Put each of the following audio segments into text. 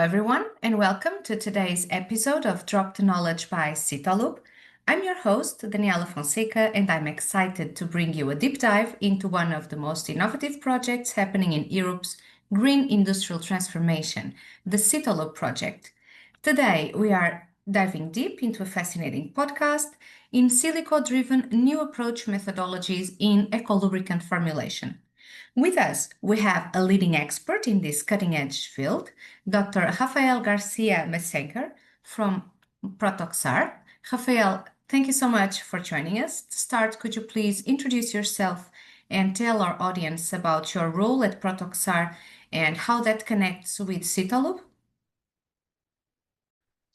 everyone, and welcome to today's episode of Drop the Knowledge by SiToLub. I'm your host, Daniela Fonseca, and I'm excited to bring you a deep dive into one of the most innovative projects happening in Europe's green industrial transformation, the SiToLub project. Today, we are diving deep into a fascinating podcast in silico-driven new approach methodologies in eco-lubricant formulation. With us, we have a leading expert in this cutting edge field, Dr. Rafael Garcia-Meseger from PROTOQSAR. Rafael, thank you so much for joining us. To start, could you please introduce yourself and tell our audience about your role at PROTOQSAR and how that connects with SiToLub?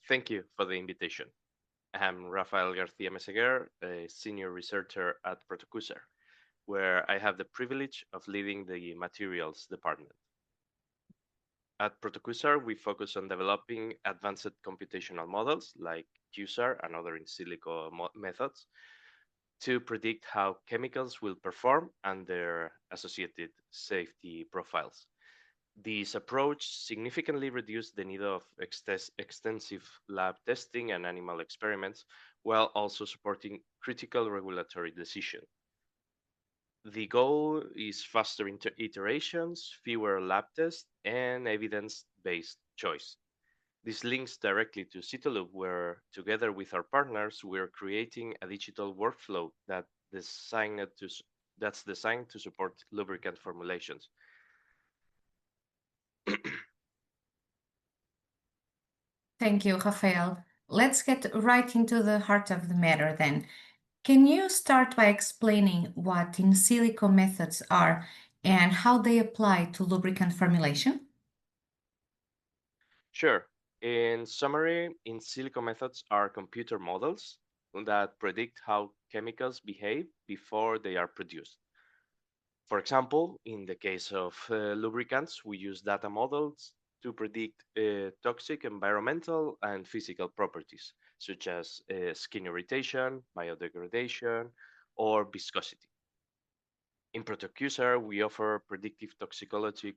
Thank you for the invitation. I'm Rafael Garcia-Meseger, a senior researcher at PROTOQSAR, where I have the privilege of leading the materials department. At PROTOQSAR, we focus on developing advanced computational models like QSAR and other in silico methods to predict how chemicals will perform and their associated safety profiles. This approach significantly reduced the need of extensive lab testing and animal experiments, while also supporting critical regulatory decisions. The goal is faster iterations, fewer lab tests, and evidence-based choice. This links directly to SiToLub, where together with our partners, we're creating a digital workflow that's designed to support lubricant formulations. Thank you, Rafael. Let's get right into the heart of the matter then. Can you start by explaining what in silico methods are and how they apply to lubricant formulation? Sure. In summary, in silico methods are computer models that predict how chemicals behave before they are produced. For example, in the case of lubricants, we use data models to predict toxic environmental and physical properties, such as skin irritation, biodegradation, or viscosity. In PROTOQSAR, we offer predictive toxicology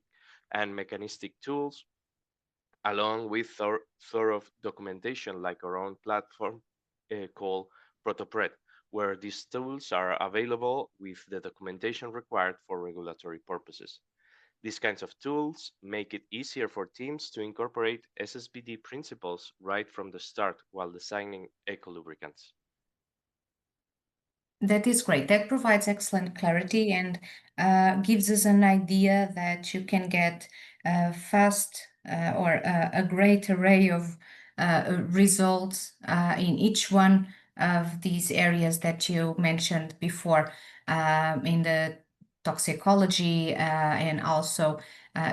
and mechanistic tools, along with thorough documentation like our own platform called ProtoPred, where these tools are available with the documentation required for regulatory purposes. These kinds of tools make it easier for teams to incorporate SSBD principles right from the start while designing eco-lubricants. That is great. That provides excellent clarity and gives us an idea that you can get fast or a great array of results in each one of these areas that you mentioned before in the toxicology and also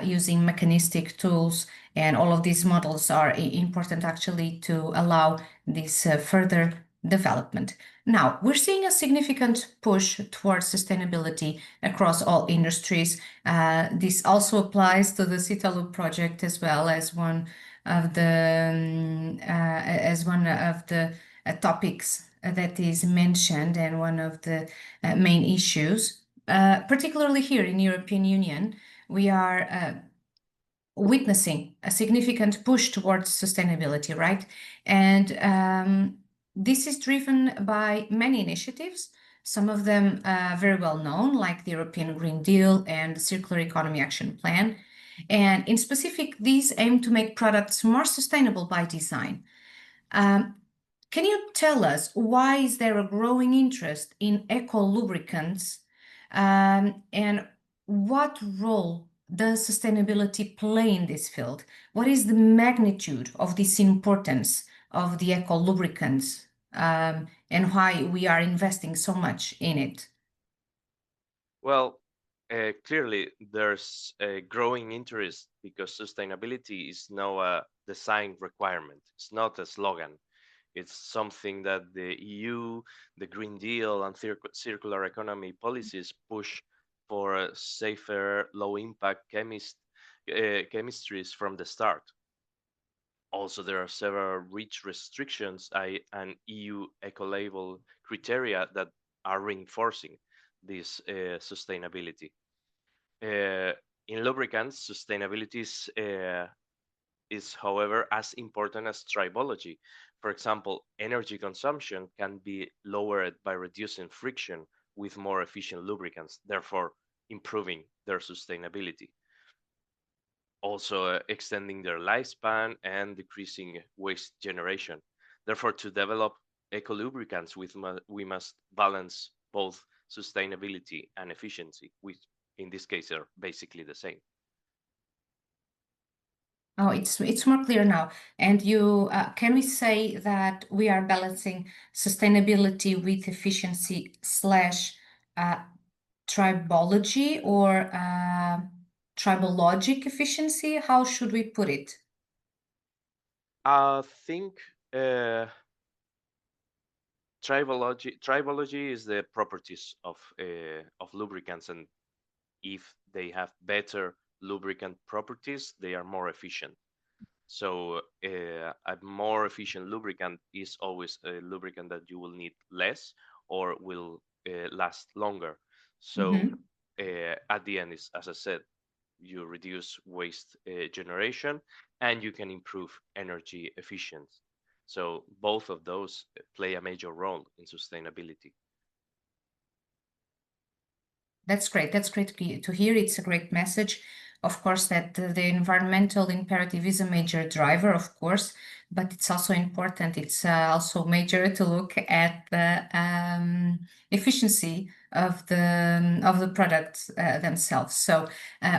using mechanistic tools. And all of these models are important actually to allow this further development. Now, we're seeing a significant push towards sustainability across all industries. This also applies to the SiToLub project as well as one of the topics that is mentioned and one of the main issues. Particularly here in European Union, we are witnessing a significant push towards sustainability, right? And this is driven by many initiatives, some of them very well known, like the European Green Deal and the Circular Economy Action Plan. And in specific, these aim to make products more sustainable by design. Can you tell us why is there a growing interest in eco-lubricants and what role does sustainability play in this field? What is the magnitude of this importance of the eco-lubricants and why we are investing so much in it? Well, clearly there's a growing interest because sustainability is now a design requirement. It's not a slogan. It's something that the EU, the Green Deal, and circular economy policies push for safer, low-impact chemistries from the start. Also, there are several REACH restrictions and EU eco-label criteria that are reinforcing this sustainability. In lubricants, sustainability is is, however, as important as tribology. For example, energy consumption can be lowered by reducing friction with more efficient lubricants, therefore improving their sustainability. Also, extending their lifespan and decreasing waste generation. Therefore, to develop eco-lubricants, we must balance both sustainability and efficiency, which in this case are basically the same. Oh, it's more clear now. And you can we say that we are balancing sustainability with efficiency slash uh, tribology or tribologic efficiency? How should we put it? I think tribology is the properties of lubricants, and if they have better lubricant properties, they are more efficient. So a more efficient lubricant is always a lubricant that you will need less or will last longer. So Mhm. at the end, is as I said, you reduce waste generation and you can improve energy efficiency. So both of those play a major role in sustainability. That's great. That's great to hear. It's a great message. Of course, that the environmental imperative is a major driver, of course, but it's also important. It's also major to look at the efficiency of the products themselves. So,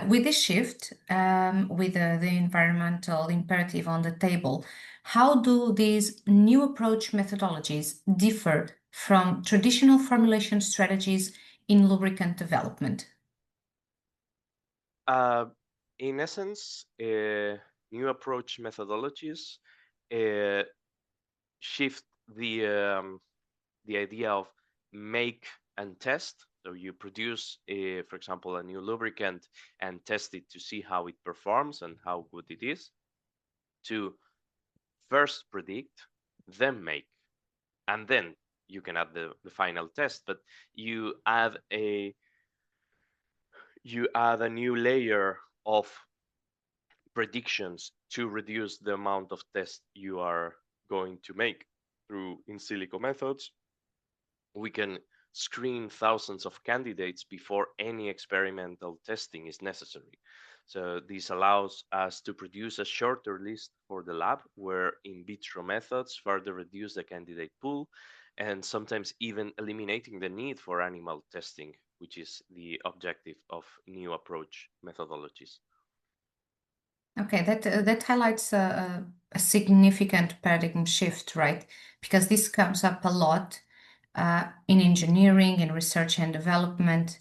with this shift, with the environmental imperative on the table, how do these new approach methodologies differ from traditional formulation strategies in lubricant development? Uh, in essence, new approach methodologies uh, shift the idea of make and test. So you produce, for example, a new lubricant and test it to see how it performs and how good it is. To first predict, then make, and then you can add the final test. But you add a new layer of predictions to reduce the amount of tests you are going to make through in silico methods. We can screen thousands of candidates before any experimental testing is necessary. So this allows us to produce a shorter list for the lab, where in vitro methods further reduce the candidate pool, and sometimes even eliminating the need for animal testing, which is the objective of new approach methodologies. Okay, that highlights a significant paradigm shift, right? Because this comes up a lot in engineering and research and development.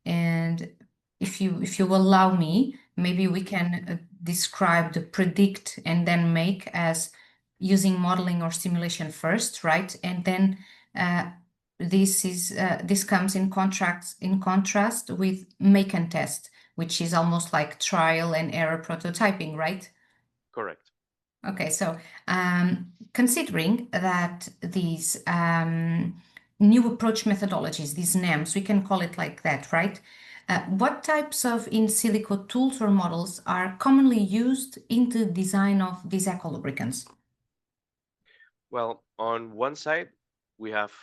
And if you allow me, maybe we can describe the predict and then make as using modeling or simulation first, right? And then uh, this comes in contrast with make and test, which is almost like trial and error prototyping, right? Correct. Okay, so considering that these new approach methodologies, these NAMs, we can call it like that, right? What types of in silico tools or models are commonly used in the design of these eco-lubricants? Well, on one side, we have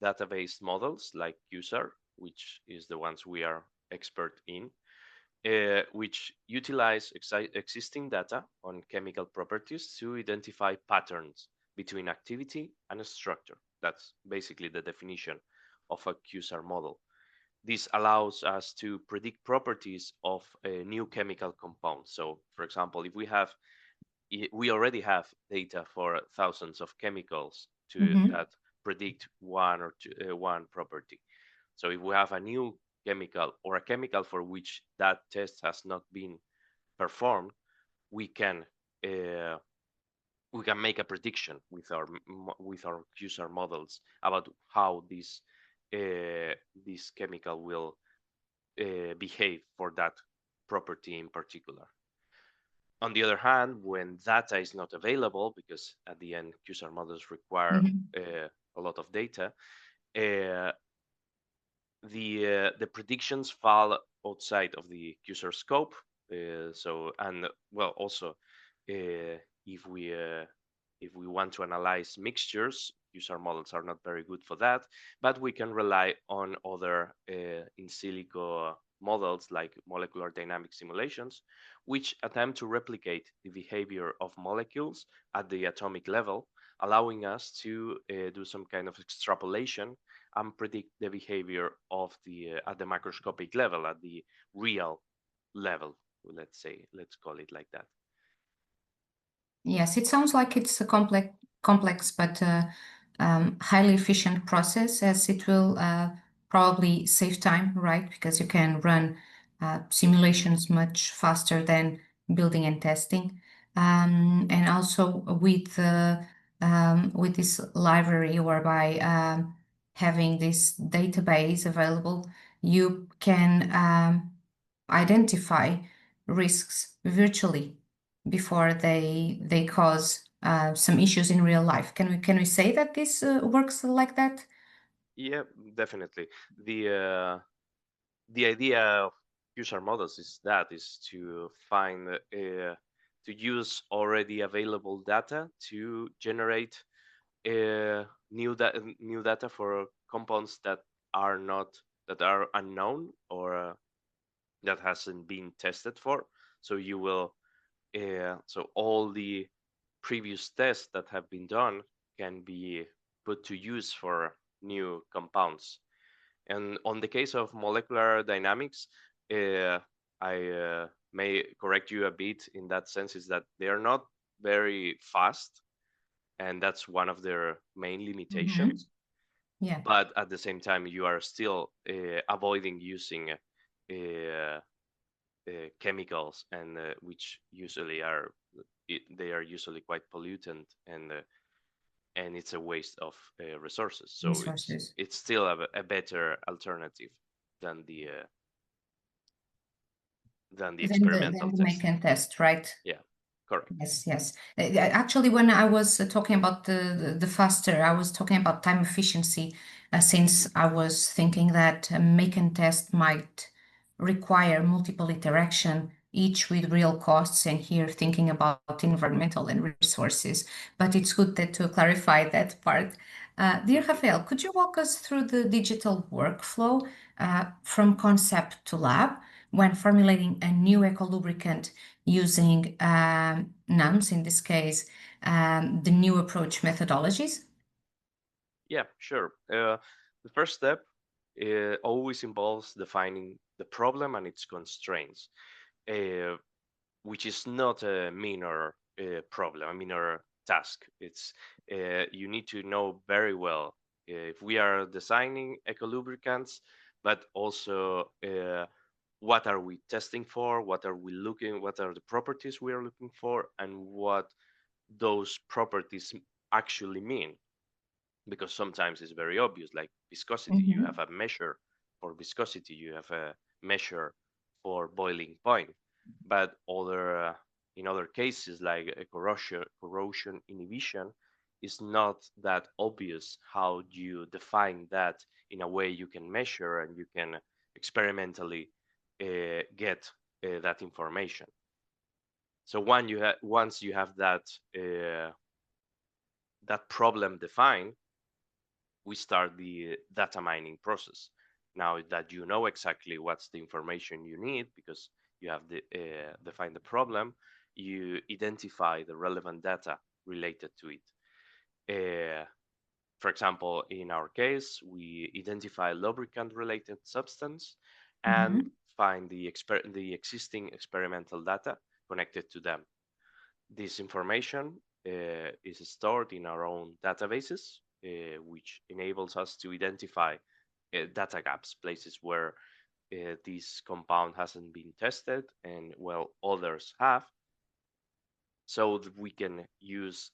database models like QSAR, which is the ones we are expert in, which utilize existing data on chemical properties to identify patterns between activity and structure. That's basically the definition of a QSAR model. This allows us to predict properties of a new chemical compound. So, for example, if we already have data for thousands of chemicals to Mhm. that predict one or two, one property. So if we have a new chemical or a chemical for which that test has not been performed, we can uh, we can make a prediction with our user models about how this chemical will behave for that property in particular. On the other hand, when data is not available, because at the end user models require Mhm. a lot of data, uh, the predictions fall outside of the user scope. So and well, also if we want to analyze mixtures, QSAR models are not very good for that, but we can rely on other in silico models like molecular dynamic simulations, which attempt to replicate the behavior of molecules at the atomic level, allowing us to do some kind of extrapolation and predict the behavior of the at the macroscopic level, at the real level. Let's call it like that. Yes, it sounds like it's a complex but highly efficient process, as it will probably save time, right? Because you can run simulations much faster than building and testing. And also with this library, whereby having this database available, you can identify risks virtually before they cause some issues in real life. Can we say that this works like that? Yeah, definitely. The idea of user models is to find to use already available data to generate new data for compounds that are not that are unknown or that hasn't been tested for. So you will so all the previous tests that have been done can be put to use for new compounds. And on the case of molecular dynamics, I may correct you a bit in that sense, is that they are not very fast, and that's one of their main Mhm. limitations. Yeah, But at the same time, you are still avoiding using chemicals, and which usually are they are usually quite pollutant, and it's a waste of resources. So resources. it's still a better alternative than the Then experimental the make test. and test, right? Yeah, correct. Yes, yes. Actually, when I was talking about the faster, I was talking about time efficiency, Hmm. since I was thinking that make and test might require multiple interaction, each with real costs, and here thinking about environmental and resources. But it's good that to clarify that part. Dear Rafael, could you walk us through the digital workflow from concept to lab when formulating a new eco-lubricant using NUMS, in this case, the new approach methodologies? Yeah, sure. The first step always involves defining the problem and its constraints, uh, which is not a minor problem, a minor task. It's you need to know very well if we are designing eco-lubricants, but also what are we testing for, what are the properties we are looking for, and what those properties actually mean, because sometimes it's very obvious, like viscosity. You Mhm. have a measure for viscosity, you have a measure for boiling point, but in other cases, like a corrosion inhibition, is not that obvious how you define that in a way you can measure and you can experimentally get that information. So once you have that problem defined, we start the data mining process. Now that you know exactly what's the information you need, because you have defined the problem, you identify the relevant data related to it. Uh, for example, in our case, we identify lubricant-related substance and Mhm. find the existing experimental data connected to them. This information is stored in our own databases, which enables us to identify data gaps, places where this compound hasn't been tested and well others have, so that we can use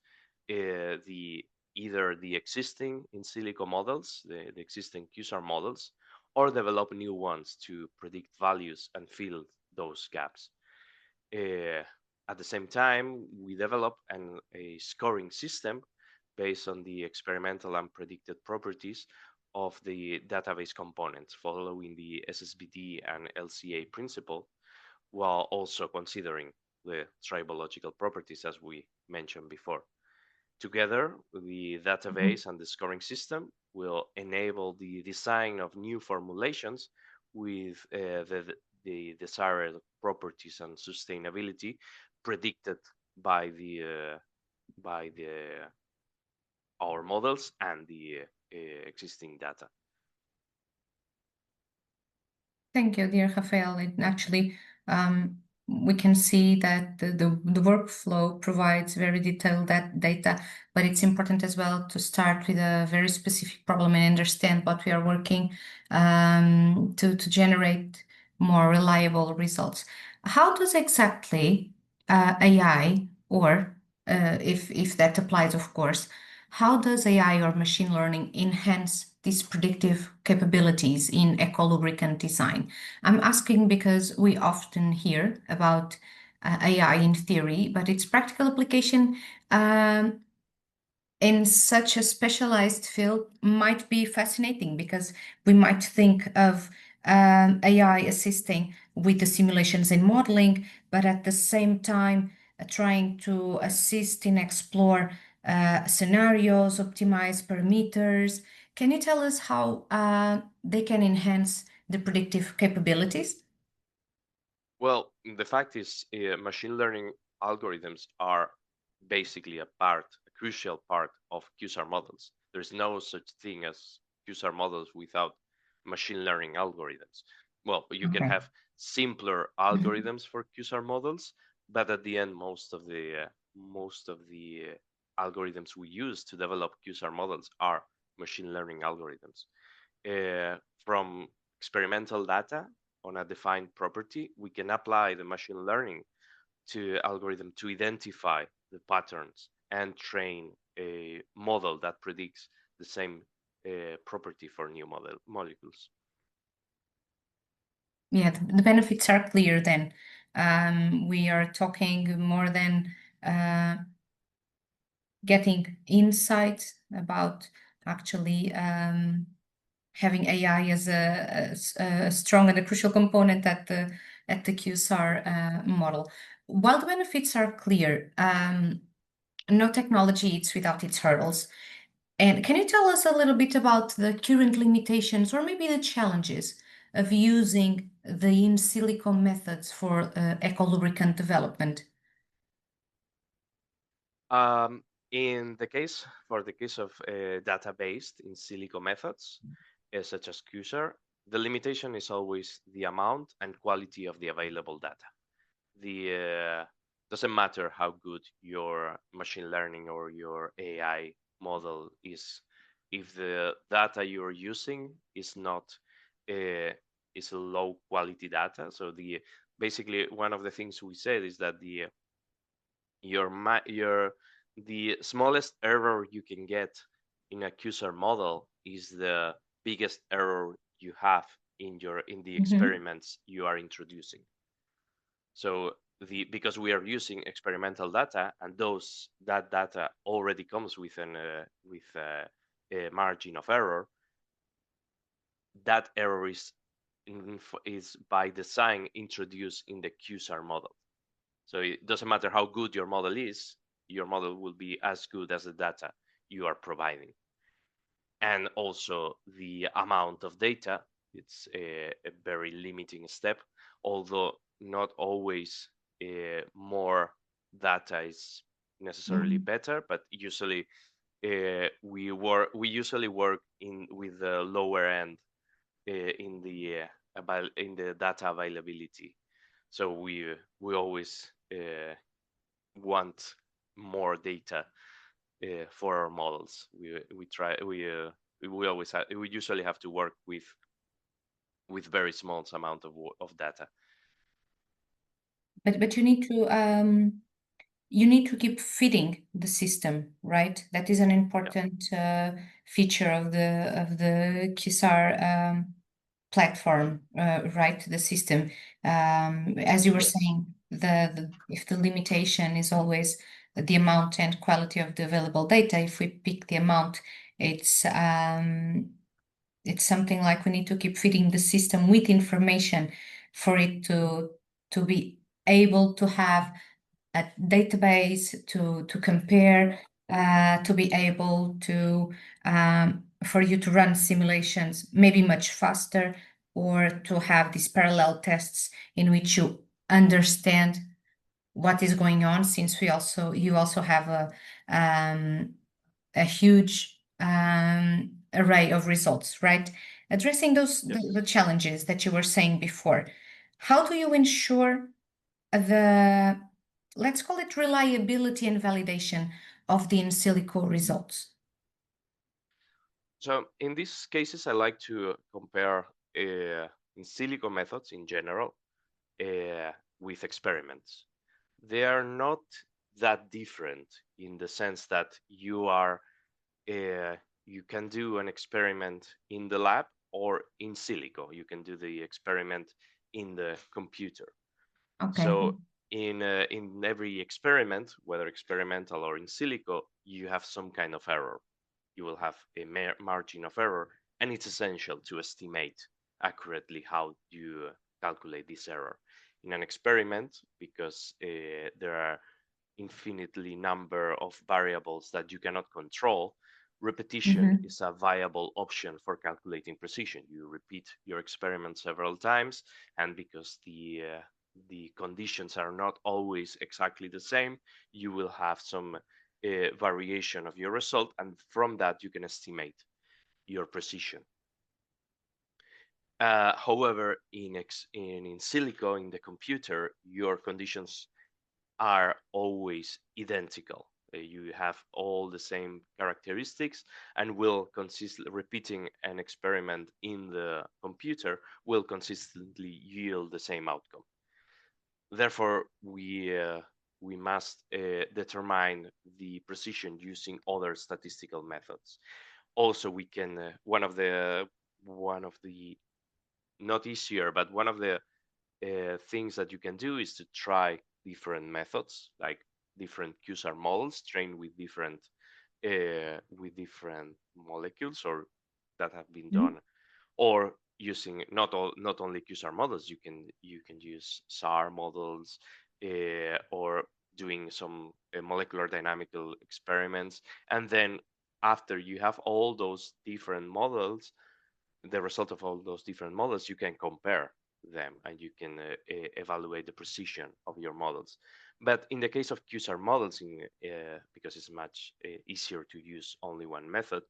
the either the existing in silico models, the existing QSAR models, or develop new ones to predict values and fill those gaps. Uh, at the same time, we develop a scoring system based on the experimental and predicted properties of the database components, following the SSBD and LCA principle, while also considering the tribological properties as we mentioned before. Together, the database and the scoring system will enable the design of new formulations with the desired properties and sustainability predicted by our models and the existing data. Thank you, dear Rafael. It actually, we can see that the workflow provides very detailed data, but it's important as well to start with a very specific problem and understand what we are working to generate more reliable results. How does exactly AI, or if that applies, of course, how does AI or machine learning enhance these predictive capabilities in eco-lubricant design? I'm asking because we often hear about AI in theory, but its practical application in such a specialized field might be fascinating, because we might think of AI assisting with the simulations and modeling, but at the same time trying to assist in explore scenarios, optimize parameters. Can you tell us how they can enhance the predictive capabilities? Well, the fact is, machine learning algorithms are basically a crucial part of QSAR models. There's no such thing as QSAR models without machine learning algorithms. Well, you can Okay. have simpler algorithms for QSAR models, but at the end, most of the algorithms we use to develop QSAR models are machine learning algorithms. From experimental data on a defined property, we can apply the machine learning to algorithm to identify the patterns and train a model that predicts the same property for new molecules. Yeah, the benefits are clear then. We are talking more than getting insights about actually having AI as a strong and a crucial component at the QSAR model. While the benefits are clear, no technology is without its hurdles. And can you tell us a little bit about the current limitations or maybe the challenges of using the in silico methods for eco-lubricant development? In the case of data-based in silico methods, such as QSAR, the limitation is always the amount and quality of the available data. The doesn't matter how good your machine learning or your AI model is, if the data you're using is not is a low quality data. So basically one of the things we said is that the smallest error you can get in a QSAR model is the biggest error you have in the experiments you are introducing. So because we are using experimental data, and that data already comes with a margin of error, that error is by design introduced in the QSAR model. So it doesn't matter how good your model is, your model will be as good as the data you are providing. And also the amount of data, it's a very limiting step, although not always more data is necessarily better, but usually we usually work with the lower end in the data availability. So we always want more data for our models. We usually have to work with very small amount of data. But you need to keep feeding the system, right? That is an important feature of the QSAR platform, right? The system. As you were saying, if the limitation is always the amount and quality of the available data, if we pick the amount, it's something like we need to keep feeding the system with information for it to be able to have a database to compare, to be able to for you to run simulations maybe much faster, or to have these parallel tests in which you understand what is going on, since you also have a huge array of results, right? Addressing Yes. the challenges that you were saying before, how do you ensure the, let's call it, reliability and validation of the in silico results? So in these cases, I like to compare in silico methods in general with experiments. They are not that different in the sense that you can do an experiment in the lab or in silico. You can do the experiment in the computer. Okay. So in every experiment, whether experimental or in silico, you have some kind of error. You will have a margin of error, and it's essential to estimate accurately how you calculate this error. In an experiment, because there are infinitely number of variables that you cannot control, repetition Mhm. is a viable option for calculating precision. You repeat your experiment several times, and because the conditions are not always exactly the same, you will have some variation of your result, and from that you can estimate your precision. However, in silico, in the computer, your conditions are always identical. You have all the same characteristics, and will repeating an experiment in the computer will consistently yield the same outcome. Therefore, we must determine the precision using other statistical methods. Also, we can one of the not easier, but one of the things that you can do is to try different methods, like different QSAR models trained with different molecules, or that have been Mhm. done, or using not only QSAR models. You can use SAR models, or doing some molecular dynamical experiments, and then after you have all those different models, the result of all those different models, you can compare them, and you can evaluate the precision of your models. But in the case of QSAR models, because it's much easier to use only one method,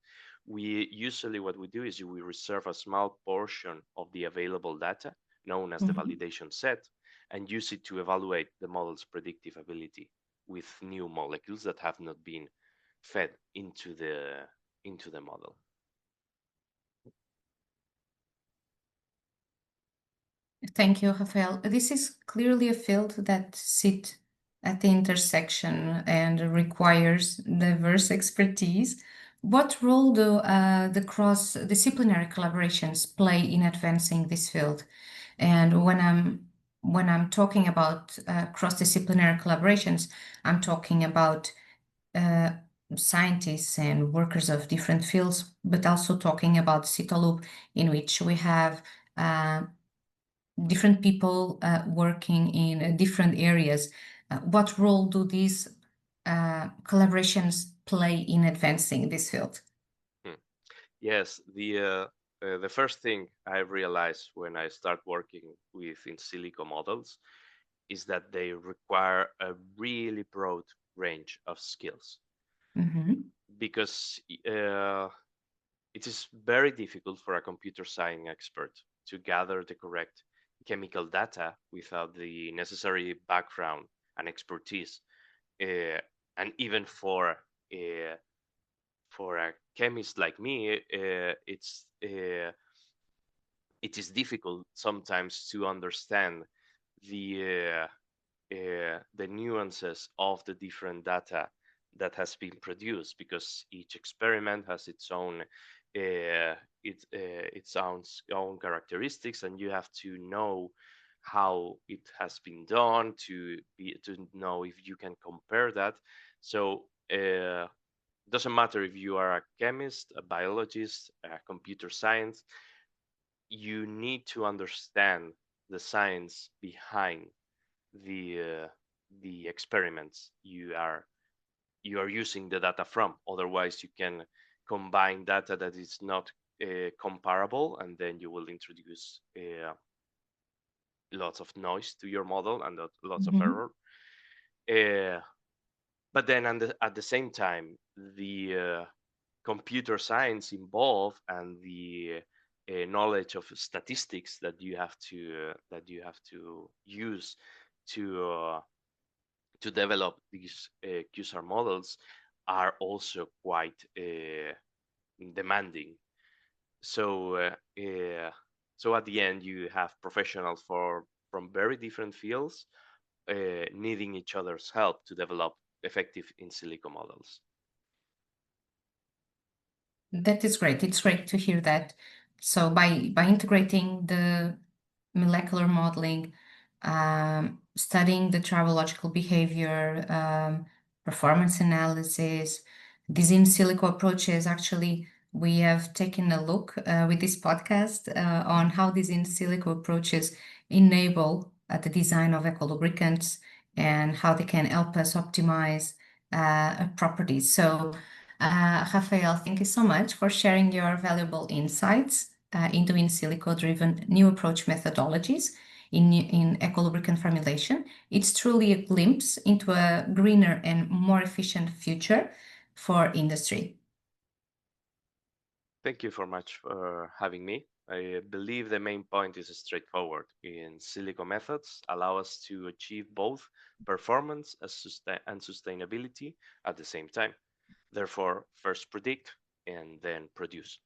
we usually what we do is we reserve a small portion of the available data, known as the Mhm. validation set, and use it to evaluate the model's predictive ability with new molecules that have not been fed into the model. Thank you, Rafael. This is clearly a field that sits at the intersection and requires diverse expertise. What role do the cross-disciplinary collaborations play in advancing this field? And when I'm talking about cross-disciplinary collaborations, I'm talking about uh, scientists and workers of different fields, but also talking about SiToLub, in which we have uh, different people working in different areas. What role do these collaborations play in advancing this field? Hmm. Yes, the first thing I realized when I start working with in silico models is that they require a really broad range of skills, Mhm. because it is very difficult for a computer science expert to gather the correct chemical data without the necessary background and expertise, uh, and even uh, for a chemist like me, it is difficult sometimes to understand the the nuances of the different data that has been produced, because each experiment has its own characteristics, and you have to know how it has been done to know if you can compare that. So doesn't matter if you are a chemist, a biologist, a computer science, you need to understand the science behind the the experiments you are using the data from. Otherwise, you can combine data that is not comparable, and then you will introduce lots of noise to your model and lots of error. But then at the same time, the computer science involved and the knowledge of statistics that you have to use to develop these QSAR models are also quite demanding. So at the end, you have professionals from very different fields needing each other's help to develop effective in silico models. That is great. It's great to hear that. So by integrating the molecular modeling, studying the tribological behavior, performance analysis, these in silico approaches, actually, we have taken a look with this podcast on how these in silico approaches enable the design of ecolubricants and how they can help us optimize properties. So, Rafael, thank you so much for sharing your valuable insights into in silico-driven new approach methodologies in ecolubricant formulation. It's truly a glimpse into a greener and more efficient future for industry. Thank you very much for having me. I believe the main point is straightforward. In silico methods allow us to achieve both performance and sustainability at the same time. Therefore, first predict and then produce.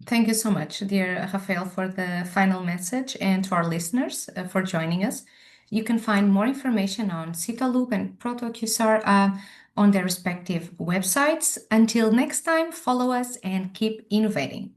Thank you so much, dear Rafael, for the final message, and to our listeners for joining us. You can find more information on SiToLub and PROTOQSAR on their respective websites. Until next time, follow us and keep innovating.